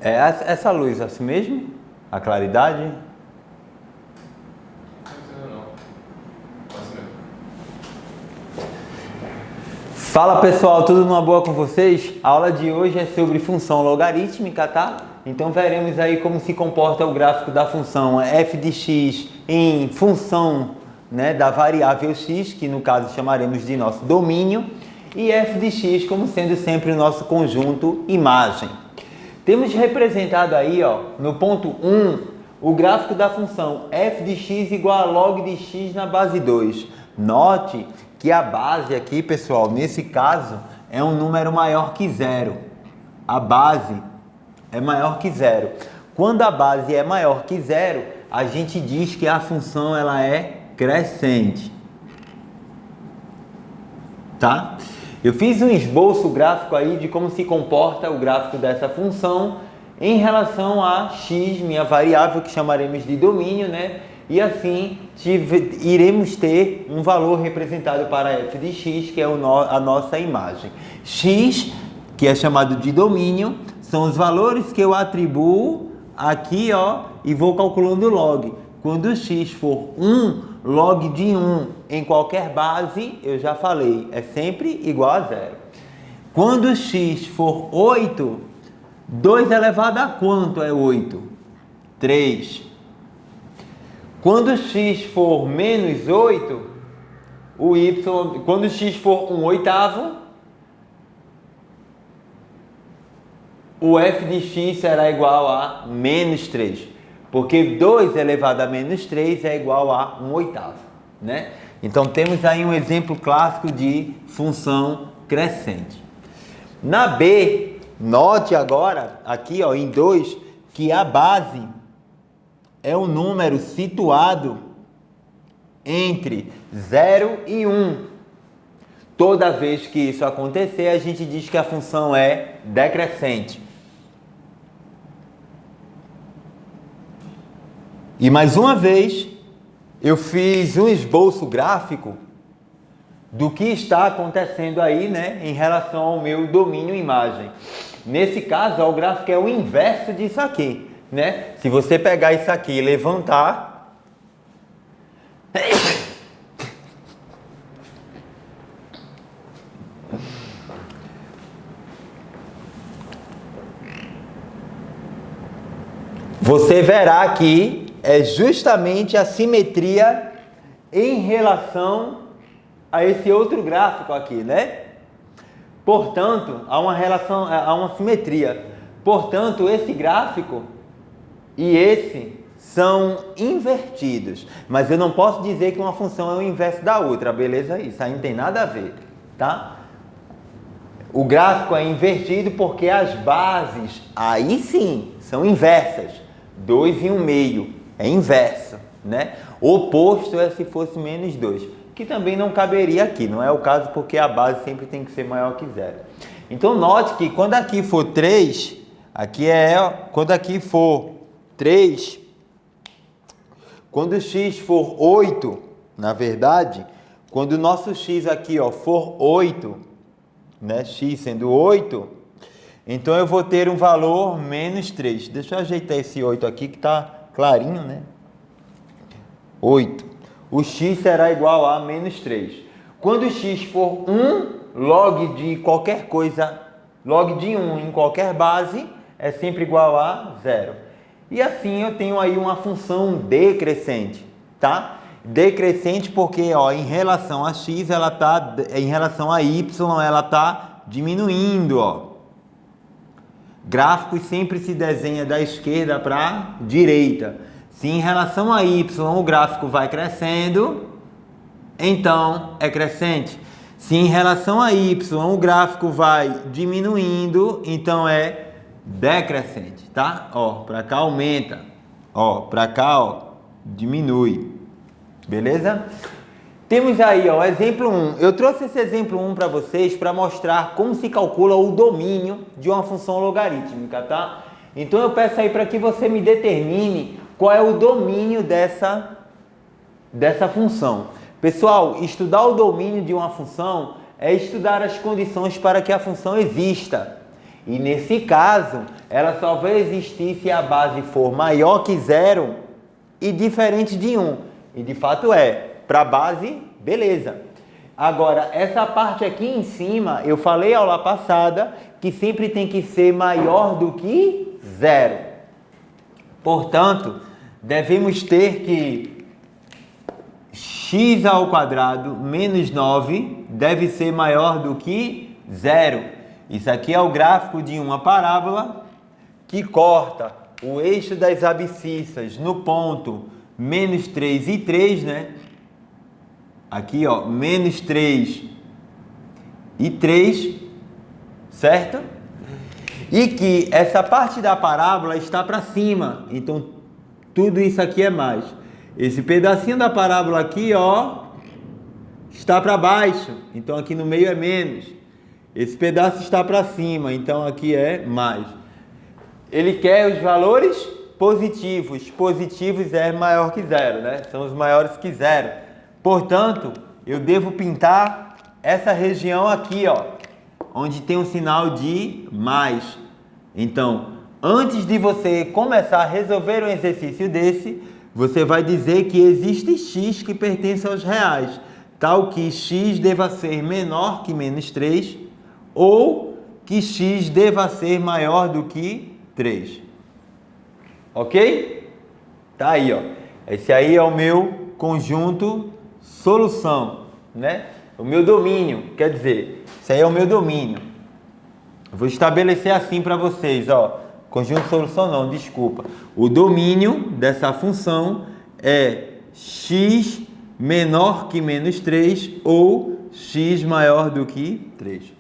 É essa luz assim mesmo? A claridade? Fala pessoal, tudo numa boa com vocês? A aula de hoje é sobre função logarítmica, tá? Então veremos aí como se comporta o gráfico da função f de x em função, né, da variável x, que no caso chamaremos de nosso domínio, e f de x como sendo sempre o nosso conjunto imagem. Temos representado aí, ó, no ponto 1, o gráfico da função f de x igual a log de x na base 2. Note que a base aqui, pessoal, nesse caso, é um número maior que zero. A base é maior que zero. Quando a base é maior que zero, a gente diz que a função ela é crescente. Tá? Eu fiz um esboço gráfico aí de como se comporta o gráfico dessa função em relação a x, minha variável que chamaremos de domínio, né? E assim iremos ter um valor representado para f de x, que é a nossa imagem. X, que é chamado de domínio, são os valores que eu atribuo aqui, ó, e vou calculando log. Quando x for 1, log de 1 em qualquer base, eu já falei, é sempre igual a zero. Quando x for 8, 2 elevado a quanto é 8? 3. Quando x for menos 8, o y, quando x for 1/8, o f de x será igual a menos 3. Porque 2 elevado a menos 3 é igual a 1/8, né? Então temos aí um exemplo clássico de função crescente. Na B, note agora, aqui ó, em 2, que a base é um número situado entre 0 e 1. Toda vez que isso acontecer, a gente diz que a função é decrescente. E mais uma vez, eu fiz um esboço gráfico do que está acontecendo aí, né, em relação ao meu domínio imagem. Nesse caso, o gráfico é o inverso disso aqui. Né? Se você pegar isso aqui e levantar, você verá que é justamente a simetria em relação a esse outro gráfico aqui, né? Portanto, há uma relação, há uma simetria. Portanto, esse gráfico e esse são invertidos. Mas eu não posso dizer que uma função é o inverso da outra, beleza? Isso aí não tem nada a ver, tá? O gráfico é invertido porque as bases, aí sim, são inversas. 2 e 1/2 é inverso, né? O oposto é se fosse menos 2, que também não caberia aqui. Não é o caso porque a base sempre tem que ser maior que zero. Então note que quando aqui for 3, aqui quando aqui for 3, quando x for 8, na verdade, quando o nosso x aqui ó, for 8, né, x sendo 8, então eu vou ter um valor menos 3. Deixa eu ajeitar esse 8 aqui que está clarinho, né? 8. O x será igual a menos 3. Quando x for 1, log de qualquer coisa, log de 1 em qualquer base é sempre igual a 0. E assim eu tenho aí uma função decrescente, tá? Decrescente porque, ó, em relação a x, ela tá, em relação a y, ela tá diminuindo, ó. Gráfico sempre se desenha da esquerda para a direita. Se em relação a y o gráfico vai crescendo, então é crescente. Se em relação a y o gráfico vai diminuindo, então é decrescente, tá? Ó, para cá aumenta, ó, para cá, ó, diminui. Beleza? Temos aí, ó, exemplo 1. Eu trouxe esse exemplo 1 para vocês para mostrar como se calcula o domínio de uma função logarítmica, tá? Então eu peço aí para que você me determine qual é o domínio dessa função. Pessoal, estudar o domínio de uma função é estudar as condições para que a função exista. E nesse caso, ela só vai existir se a base for maior que 0 e diferente de 1. E de fato é. Para a base, beleza. Agora, essa parte aqui em cima, eu falei aula passada que sempre tem que ser maior do que 0. Portanto, devemos ter que x ao quadrado menos 9 deve ser maior do que 0. Isso aqui é o gráfico de uma parábola que corta o eixo das abscissas no ponto menos 3 e 3, né? Aqui, ó, menos 3 e 3, certo? E que essa parte da parábola está para cima, então tudo isso aqui é mais. Esse pedacinho da parábola aqui, ó, está para baixo, então aqui no meio é menos. Esse pedaço está para cima, então aqui é mais. Ele quer os valores positivos. Positivos é maior que 0, né? São os maiores que 0. Portanto, eu devo pintar essa região aqui, ó, onde tem um sinal de mais. Então, antes de você começar a resolver um exercício desse, você vai dizer que existe x que pertence aos reais, tal que x deva ser menor que menos 3 ou que x deva ser maior do que 3. Ok? Tá aí, ó. Esse aí é o meu conjunto solução, né? O meu domínio, quer dizer, esse aí é o meu domínio. Eu vou estabelecer assim para vocês, ó. Conjunto solução não, desculpa. O domínio dessa função é x menor que menos 3 ou x maior do que 3.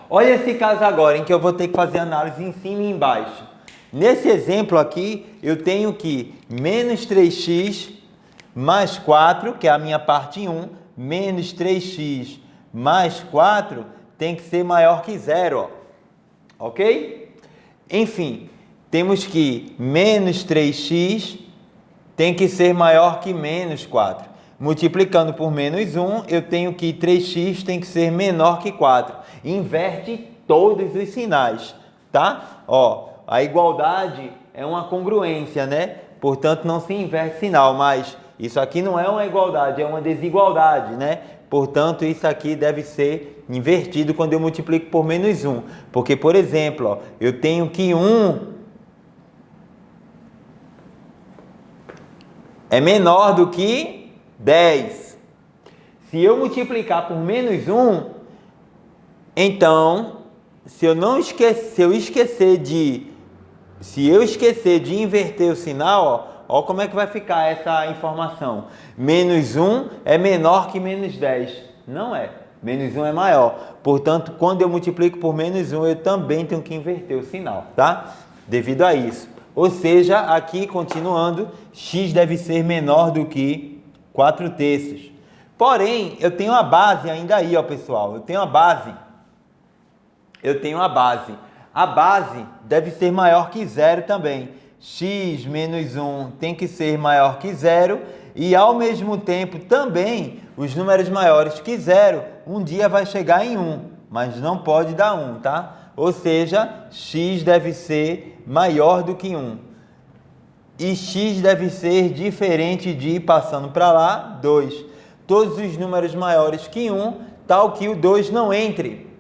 Olha esse caso agora em que eu vou ter que fazer análise em cima e embaixo. Nesse exemplo aqui, eu tenho que menos 3x mais 4, que é a minha parte 1, menos 3x mais 4 tem que ser maior que 0, ó. Ok? Enfim, temos que menos 3x tem que ser maior que menos 4. Multiplicando por menos 1, eu tenho que 3x tem que ser menor que 4. Inverte todos os sinais, tá? Ó, a igualdade é uma congruência, né? Portanto, não se inverte sinal, mas isso aqui não é uma igualdade, é uma desigualdade, né? Portanto, isso aqui deve ser invertido quando eu multiplico por menos 1. Porque, por exemplo, ó, eu tenho que 1 é menor do que 10. Se eu multiplicar por menos 1, então, se eu esquecer de inverter o sinal, ó como é que vai ficar essa informação. Menos 1 é menor que menos 10. Não é. Menos 1 é maior. Portanto, quando eu multiplico por menos 1, eu também tenho que inverter o sinal, tá? Devido a isso. Ou seja, aqui, continuando, x deve ser menor do que 4/3. Porém, eu tenho a base ainda aí, ó, pessoal. Eu tenho a base. A base deve ser maior que 0 também. X menos 1 tem que ser maior que 0. E, ao mesmo tempo, também, os números maiores que 0, um dia vai chegar em 1. Mas não pode dar 1, tá? Ou seja, x deve ser maior do que 1. E x deve ser diferente de, passando para lá, 2. Todos os números maiores que 1, tal que o 2 não entre,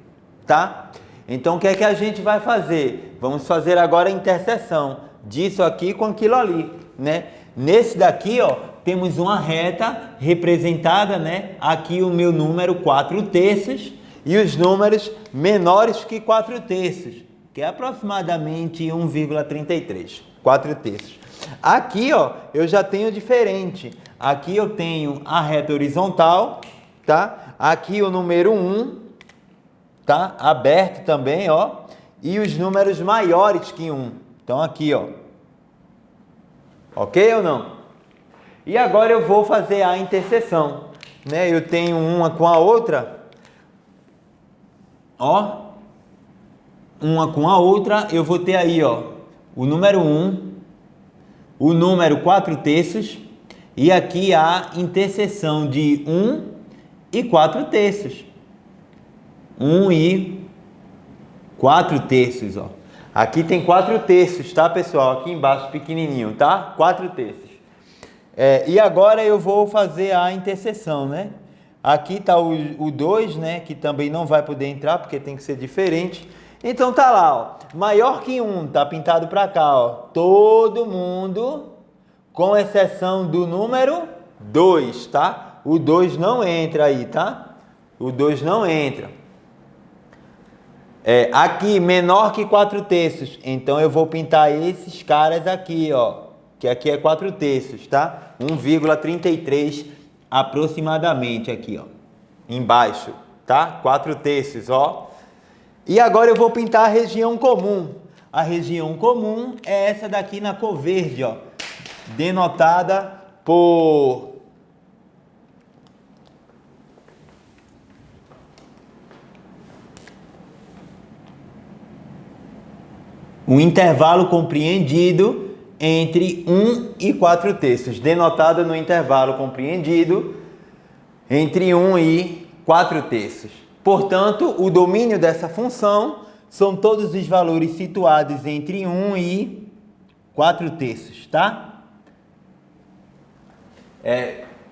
tá? Então, o que é que a gente vai fazer? Vamos fazer agora a interseção disso aqui com aquilo ali, né? Nesse daqui, ó, temos uma reta representada, né? Aqui o meu número 4/3 e os números menores que 4/3, que é aproximadamente 1,33, 4/3. Aqui, ó, eu já tenho diferente. Aqui eu tenho a reta horizontal, tá? Aqui o número 1, tá? Aberto também, ó. E os números maiores que 1. Então, aqui, ó. Ok ou não? E agora eu vou fazer a interseção, né? Eu tenho uma com a outra, ó. Uma com a outra, eu vou ter aí, ó, o número 1, o número 4/3 e aqui a interseção de 1 e 4/3. 1 e 4 terços, ó. Aqui tem 4 terços, tá, pessoal? Aqui embaixo, pequenininho, tá? 4 terços. E agora eu vou fazer a interseção, né? Aqui tá o 2, né? Que também não vai poder entrar, porque tem que ser diferente. Então tá lá, ó. Maior que 1, tá pintado pra cá, ó. Todo mundo, com exceção do número 2, tá? O 2 não entra aí, tá? O 2 não entra. Aqui, menor que 4 terços. Então, eu vou pintar esses caras aqui, ó. Que aqui é 4 terços, tá? 1,33 aproximadamente aqui, ó. Embaixo, tá? 4 terços, ó. E agora eu vou pintar a região comum. A região comum é essa daqui na cor verde, ó. Denotada por... um intervalo compreendido entre 1 e 4 terços, denotada no intervalo compreendido entre 1 e 4 terços. Portanto, o domínio dessa função são todos os valores situados entre 1 e 4 terços, tá?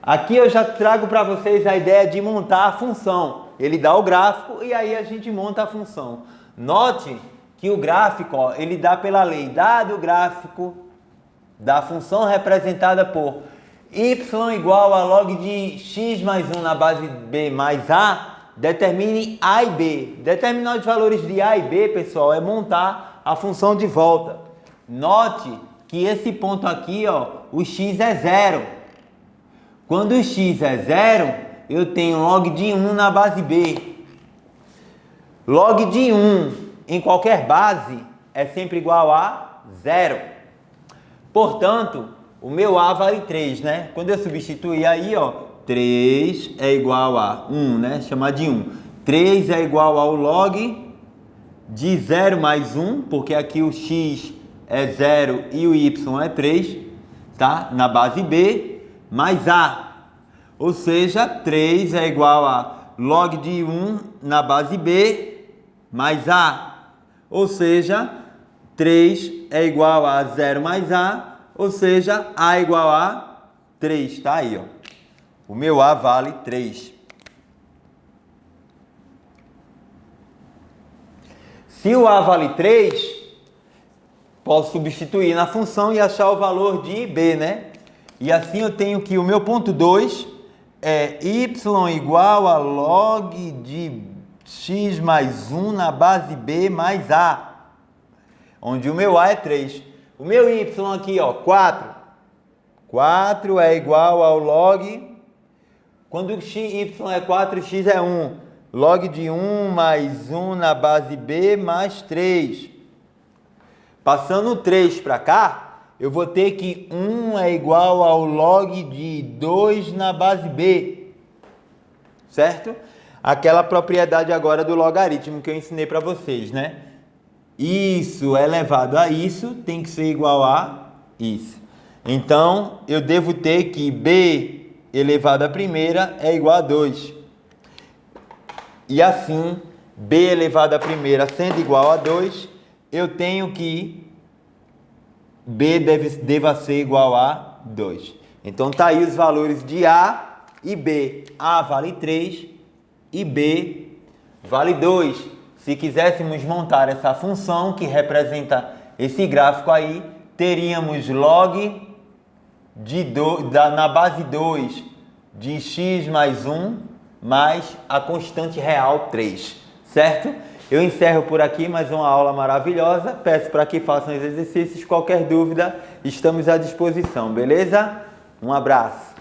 Aqui eu já trago para vocês a ideia de montar a função. Ele dá o gráfico e aí a gente monta a função. Note que o gráfico, ó, ele dá pela lei, dado o gráfico da função representada por y igual a log de x mais 1 na base b mais a, determine a e b. Determinar os valores de a e b, pessoal, é montar a função de volta. Note que esse ponto aqui, ó, o x é 0. Quando o x é 0, eu tenho log de 1 na base b. Log de 1 em qualquer base é sempre igual a 0. Portanto, o meu A vale 3, né? Quando eu substituir aí, ó, 3 é igual a 1, né? Chamar de 1. 3 é igual ao log de 0 mais 1, porque aqui o x é 0 e o y é 3, tá? Na base B, mais A. Ou seja, 3 é igual a log de 1 na base B, mais A. Ou seja, 3 é igual a 0 mais A, ou seja, A é igual a 3, tá aí, ó. O meu A vale 3. Se o A vale 3, posso substituir na função e achar o valor de B, né? E assim eu tenho que o meu ponto 2 é y igual a log de x mais 1 na base b mais a, onde o meu a é 3. O meu y aqui, ó, 4. 4 é igual ao log, quando o y é 4, x é 1. Log de 1 mais 1 na base b mais 3. Passando o 3 para cá, eu vou ter que 1 é igual ao log de 2 na base b. Certo? Aquela propriedade agora do logaritmo que eu ensinei para vocês, né? Isso elevado a isso tem que ser igual a isso. Então, eu devo ter que b elevado à primeira é igual a 2. E assim, b elevado à primeira sendo igual a 2, eu tenho que b deva ser igual a 2. Então, tá aí os valores de a e b. A vale 3 e b vale 2. Se quiséssemos montar essa função que representa esse gráfico aí, teríamos log na base 2 de x mais 1 mais a constante real 3, certo? Eu encerro por aqui mais uma aula maravilhosa. Peço para que façam os exercícios. Qualquer dúvida, estamos à disposição, beleza? Um abraço.